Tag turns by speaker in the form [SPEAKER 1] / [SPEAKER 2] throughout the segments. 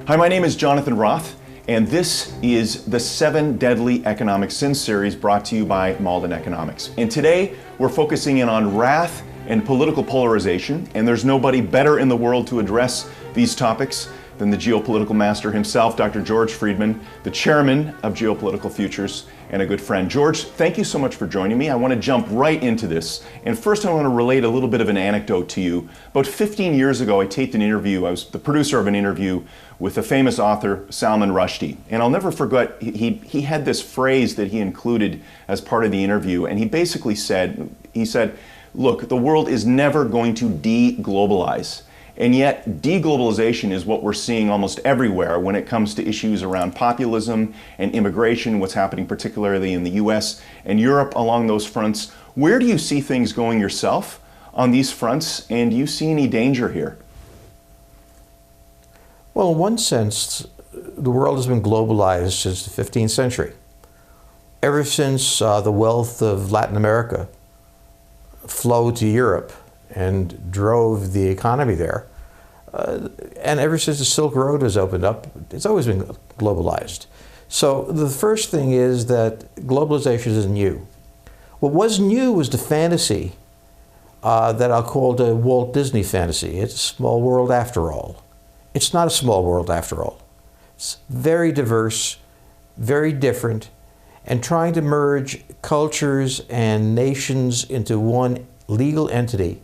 [SPEAKER 1] Hi, my name is Jonathan Roth, and this is the 7 Deadly Economic Sins series brought to you by Mauldin Economics. And today, we're focusing in on wrath and political polarization, and there's nobody better in the world to address these topics than the geopolitical master himself, Dr. George Friedman, the chairman of Geopolitical Futures, and a good friend. George, thank you so much for joining me. I want to jump right into this. And first, I want to relate a little bit of an anecdote to you. About 15 years ago, I taped an interview. I was the producer of an interview with the famous author Salman Rushdie. And I'll never forget, he had this phrase that he included as part of the interview. And he basically said, look, the world is never going to de-globalize. And yet, deglobalization is what we're seeing almost everywhere when it comes to issues around populism and immigration, what's happening particularly in the US and Europe along those fronts. Where do you see things going yourself on these fronts, and do you see any danger here?
[SPEAKER 2] Well, in one sense, the world has been globalized since the 15th century. Ever since the wealth of Latin America flowed to Europe and drove the economy there. And ever since the Silk Road has opened up, it's always been globalized. So the first thing is that globalization isn't new. What was new was the fantasy that I'll call the Walt Disney fantasy. It's a small world after all. It's not a small world after all. It's very diverse, very different, and trying to merge cultures and nations into one legal entity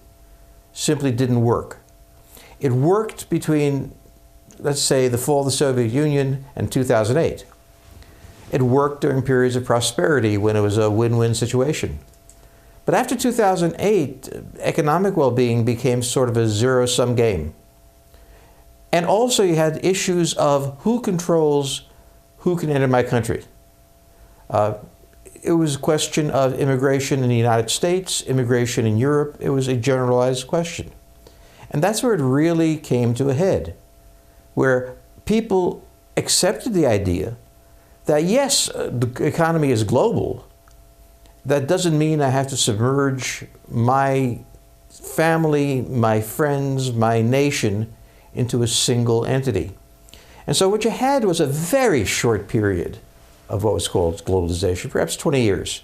[SPEAKER 2] simply didn't work. It worked between, let's say, the fall of the Soviet Union and 2008. It worked during periods of prosperity when it was a win-win situation. But after 2008, economic well-being became sort of a zero-sum game. And also you had issues of who controls who can enter my country. It was a question of immigration in the United States, immigration in Europe. It was a generalized question. And that's where it really came to a head, where people accepted the idea that yes, the economy is global. That doesn't mean I have to submerge my family, my friends, my nation into a single entity. And so what you had was a very short period of what was called globalization, perhaps 20 years.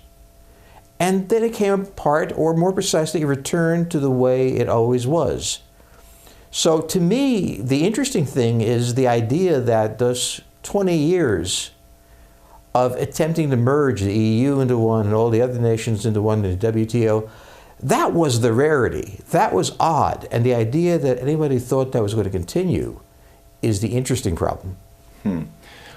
[SPEAKER 2] And then it came apart, or more precisely, it returned to the way it always was. So to me, the interesting thing is the idea that those 20 years of attempting to merge the EU into one and all the other nations into one in the WTO, that was the rarity. That was odd. And the idea that anybody thought that was going to continue is the interesting problem.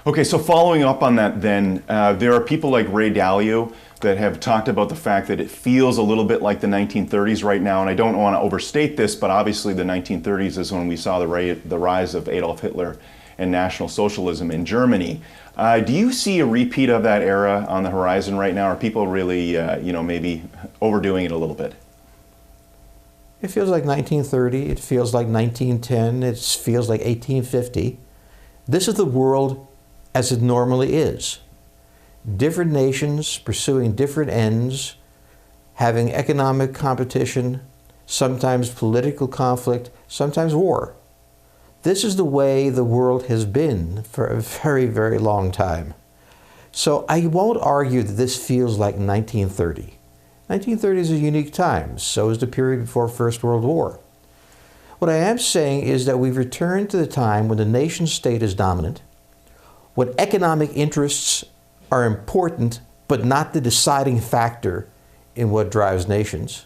[SPEAKER 1] Okay, so following up on that then, there are people like Ray Dalio that have talked about the fact that it feels a little bit like the 1930s right now, and I don't want to overstate this, but obviously the 1930s is when we saw the rise of Adolf Hitler and National Socialism in Germany. Do you see a repeat of that era on the horizon right now? Are people really, maybe overdoing it a little bit?
[SPEAKER 2] It feels like 1930, it feels like 1910, it feels like 1850. This is the world as it normally is. Different nations pursuing different ends, having economic competition, sometimes political conflict, sometimes war. This is the way the world has been for a very, very long time. So I won't argue that this feels like 1930. 1930 is a unique time, so is the period before First World War. What I am saying is that we've returned to the time when the nation state is dominant, when economic interests are important but not the deciding factor in what drives nations,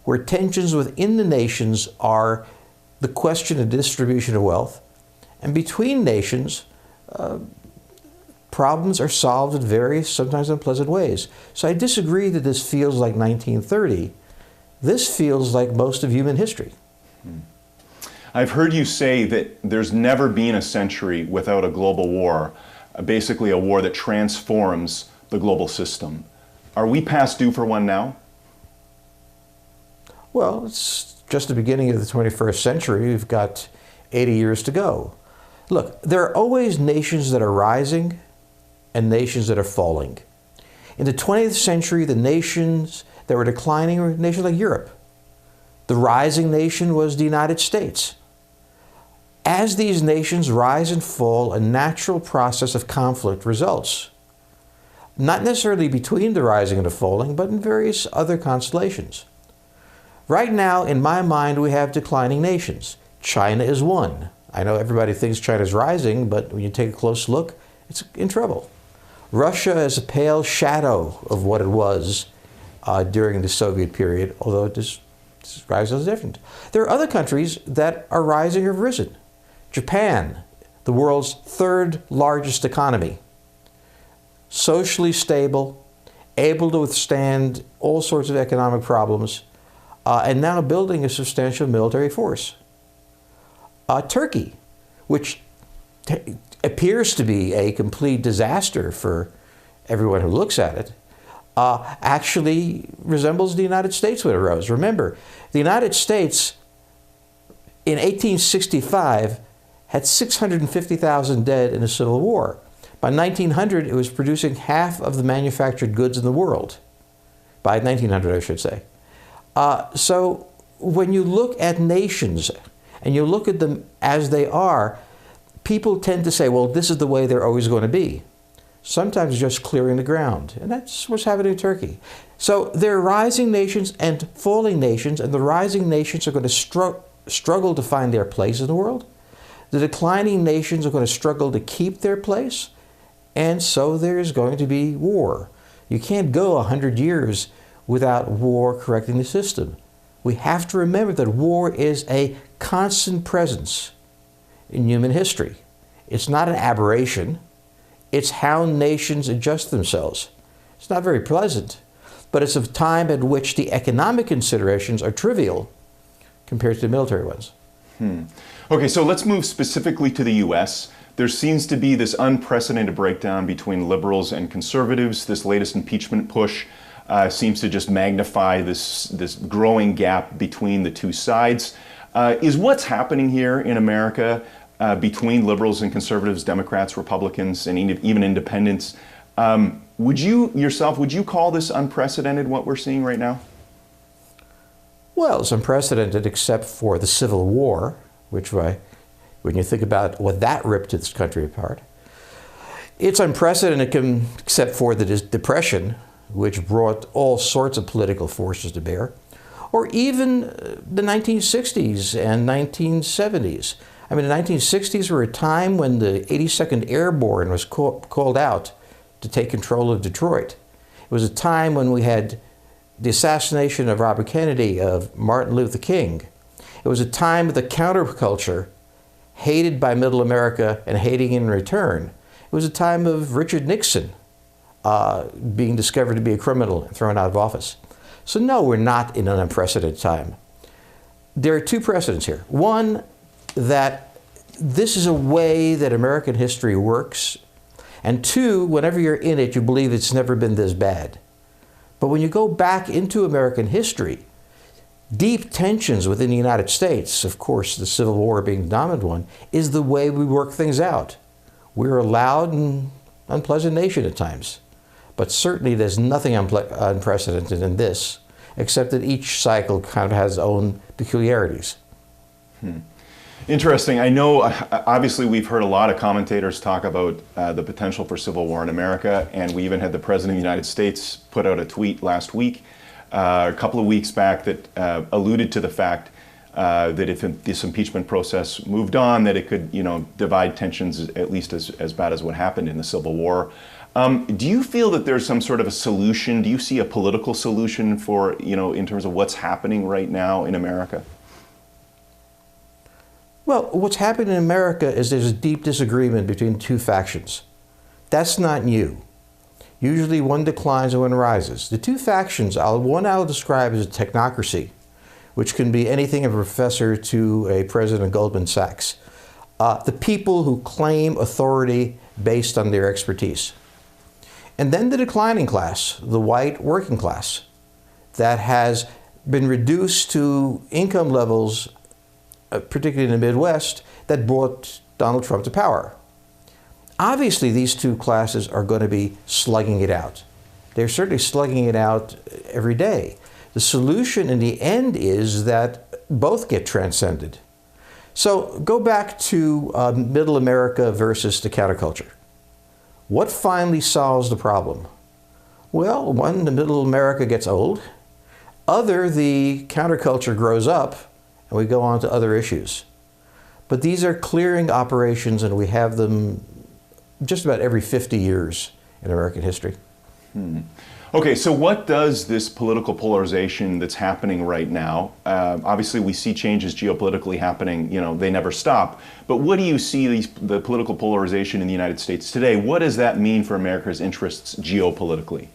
[SPEAKER 2] where tensions within the nations are the question of distribution of wealth, and between nations, problems are solved in various, sometimes unpleasant ways. So I disagree that this feels like 1930. This feels like most of human history.
[SPEAKER 1] I've heard you say that there's never been a century without a global war, basically a war that transforms the global system. Are we past due for one now?
[SPEAKER 2] Well, it's just the beginning of the 21st century. We've got 80 years to go. Look, there are always nations that are rising and nations that are falling. In the 20th century, the nations that were declining were nations like Europe. The rising nation was the United States. as these nations rise and fall, a natural process of conflict results. Not necessarily between the rising and the falling, but in various other constellations. Right now, in my mind, we have declining nations. China is one. I know everybody thinks China's rising, but when you take a close look, it's in trouble. Russia is a pale shadow of what it was during the Soviet period, although this rise is different. There are other countries that are rising or have risen. Japan, the world's third largest economy, socially stable, able to withstand all sorts of economic problems, and now building a substantial military force. Turkey, which appears to be a complete disaster for everyone who looks at it, actually resembles the United States when it rose. Remember, the United States in 1865 had 650,000 dead in the Civil War. By 1900, it was producing half of the manufactured goods in the world. By 1900, I should say. So when you look at nations and you look at them as they are, people tend to say, well, this is the way they're always going to be. Sometimes just clearing the ground. And that's what's happening in Turkey. So there are rising nations and falling nations, and the rising nations are going to struggle to find their place in the world. The declining nations are going to struggle to keep their place, and so there's going to be war. You can't go 100 years without war correcting the system. We have to remember that war is a constant presence in human history. It's not an aberration. It's how nations adjust themselves. It's not very pleasant, but it's a time at which the economic considerations are trivial compared to the military ones.
[SPEAKER 1] Okay, so let's move specifically to the U.S. There seems to be this unprecedented breakdown between liberals and conservatives. This latest impeachment push seems to just magnify this growing gap between the two sides. Is what's happening here in America between liberals and conservatives, Democrats, Republicans, and even independents, would you call this unprecedented, what we're seeing right now?
[SPEAKER 2] Well, it's unprecedented except for the Civil War, which, when you think about what that ripped this country apart. It's unprecedented except for the Depression, which brought all sorts of political forces to bear, or even the 1960s and 1970s. I mean, the 1960s were a time when the 82nd Airborne was called out to take control of Detroit. It was a time when we had the assassination of Robert Kennedy, of Martin Luther King. It was a time of the counterculture, hated by middle America and hating in return. It was a time of Richard Nixon being discovered to be a criminal and thrown out of office. So no, we're not in an unprecedented time. There are two precedents here. One, that this is a way that American history works. And two, whenever you're in it, you believe it's never been this bad. But when you go back into American history, deep tensions within the United States, of course, the Civil War being the dominant one, is the way we work things out. We're a loud and unpleasant nation at times. But certainly there's nothing unprecedented in this, except that each cycle kind of has its own peculiarities.
[SPEAKER 1] Interesting. I know, obviously, we've heard a lot of commentators talk about the potential for civil war in America, and we even had the President of the United States put out a tweet last week, a couple of weeks back, that alluded to the fact that if this impeachment process moved on, that it could, divide tensions at least as bad as what happened in the Civil War. Do you feel that there's some sort of a solution? Do you see a political solution for, in terms of what's happening right now in America?
[SPEAKER 2] Well, what's happened in America is there's a deep disagreement between two factions. That's not new. Usually one declines and one rises. The two factions, one I'll describe as a technocracy, which can be anything from a professor to a president of Goldman Sachs. The people who claim authority based on their expertise. And then the declining class, the white working class, that has been reduced to income levels, particularly in the Midwest, that brought Donald Trump to power. Obviously, these two classes are going to be slugging it out. They're certainly slugging it out every day. The solution in the end is that both get transcended. So go back to Middle America versus the counterculture. What finally solves the problem? Well, one, the Middle America gets old. Other, the counterculture grows up, and we go on to other issues. But these are clearing operations, and we have them just about every 50 years in American history.
[SPEAKER 1] Okay, so what does this political polarization that's happening right now, obviously we see changes geopolitically happening, they never stop, but what do you see the political polarization in the United States today? What does that mean for America's interests geopolitically?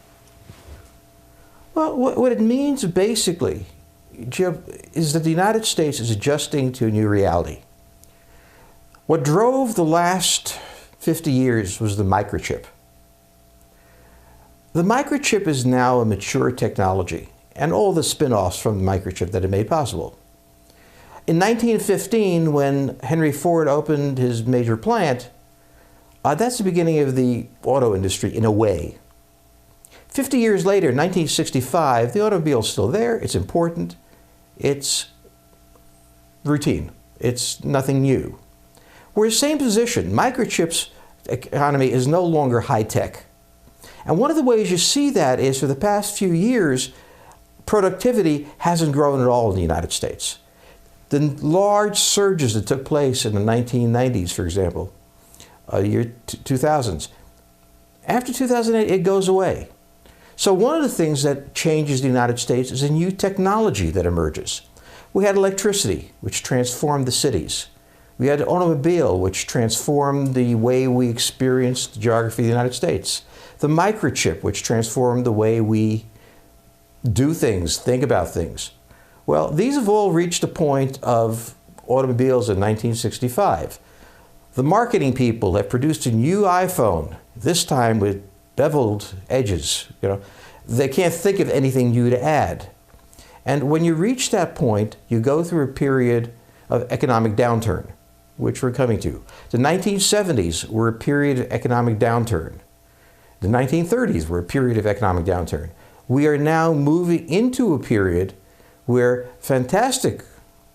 [SPEAKER 2] Well, what it means basically is that the United States is adjusting to a new reality. What drove the last 50 years was the microchip. The microchip is now a mature technology, and all the spin-offs from the microchip that it made possible. In 1915, when Henry Ford opened his major plant, that's the beginning of the auto industry in a way. 50 years later, 1965, the automobile is still there, it's important, it's routine, it's nothing new. We're in the same position. Microchip's economy is no longer high-tech. And one of the ways you see that is for the past few years, productivity hasn't grown at all in the United States. The large surges that took place in the 1990s, for example, year 2000s, after 2008, it goes away. So one of the things that changes the United States is a new technology that emerges. We had electricity, which transformed the cities. We had an automobile, which transformed the way we experienced the geography of the United States. The microchip, which transformed the way we do things, think about things. Well, these have all reached the point of automobiles in 1965. The marketing people have produced a new iPhone, this time with beveled edges. They can't think of anything new to add. And when you reach that point, you go through a period of economic downturn, which we're coming to. The 1970s were a period of economic downturn. The 1930s were a period of economic downturn. We are now moving into a period where fantastic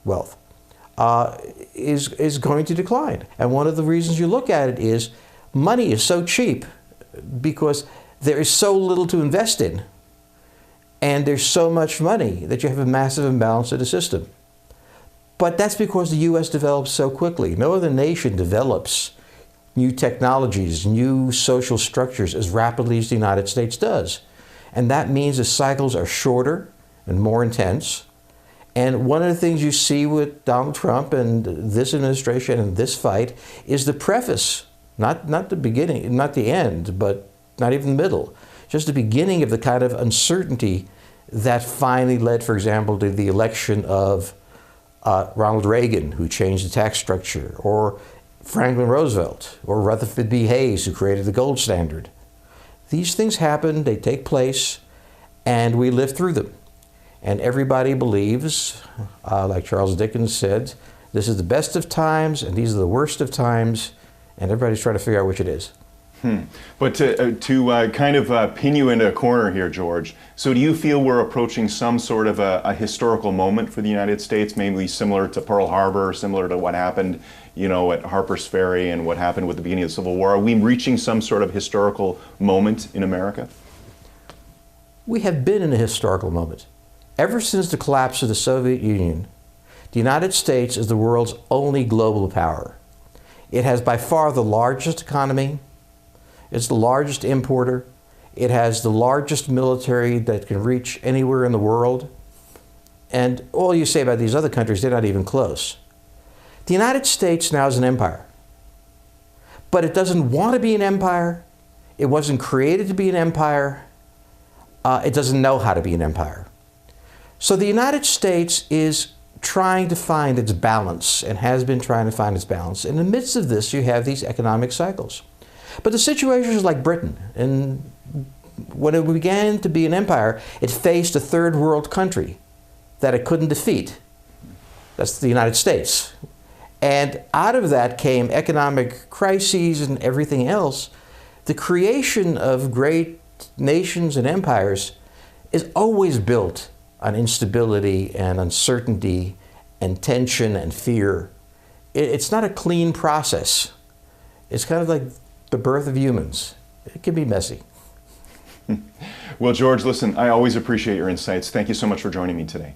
[SPEAKER 2] wealth is going to decline. And one of the reasons you look at it is money is so cheap because there is so little to invest in, and there's so much money that you have a massive imbalance in the system. But that's because the U.S. develops so quickly. No other nation develops new technologies, new social structures as rapidly as the United States does. And that means the cycles are shorter and more intense. And one of the things you see with Donald Trump and this administration and this fight is the preface, not the beginning, not the end, but not even the middle, just the beginning of the kind of uncertainty that finally led, for example, to the election of Ronald Reagan, who changed the tax structure, or Franklin Roosevelt, or Rutherford B. Hayes, who created the gold standard. These things happen, they take place, and we live through them. And everybody believes, like Charles Dickens said, this is the best of times, and these are the worst of times, and everybody's trying to figure out which it is.
[SPEAKER 1] But to kind of pin you into a corner here, George, so do you feel we're approaching some sort of a historical moment for the United States, maybe similar to Pearl Harbor, similar to what happened, at Harper's Ferry and what happened with the beginning of the Civil War? Are we reaching some sort of historical moment in America?
[SPEAKER 2] We have been in a historical moment. Ever since the collapse of the Soviet Union, the United States is the world's only global power. It has by far the largest economy. It's the largest importer. It has the largest military that can reach anywhere in the world. And all you say about these other countries, they're not even close. The United States now is an empire. But it doesn't want to be an empire. It wasn't created to be an empire. It doesn't know how to be an empire. So the United States is trying to find its balance and has been trying to find its balance. In the midst of this, you have these economic cycles. But the situation is like Britain. And when it began to be an empire, it faced a third world country that it couldn't defeat. That's the United States. And out of that came economic crises and everything else. The creation of great nations and empires is always built on instability and uncertainty and tension and fear. it's not a clean process. It's kind of like the birth of humans. It can be messy.
[SPEAKER 1] Well, George, listen, I always appreciate your insights. Thank you so much for joining me today.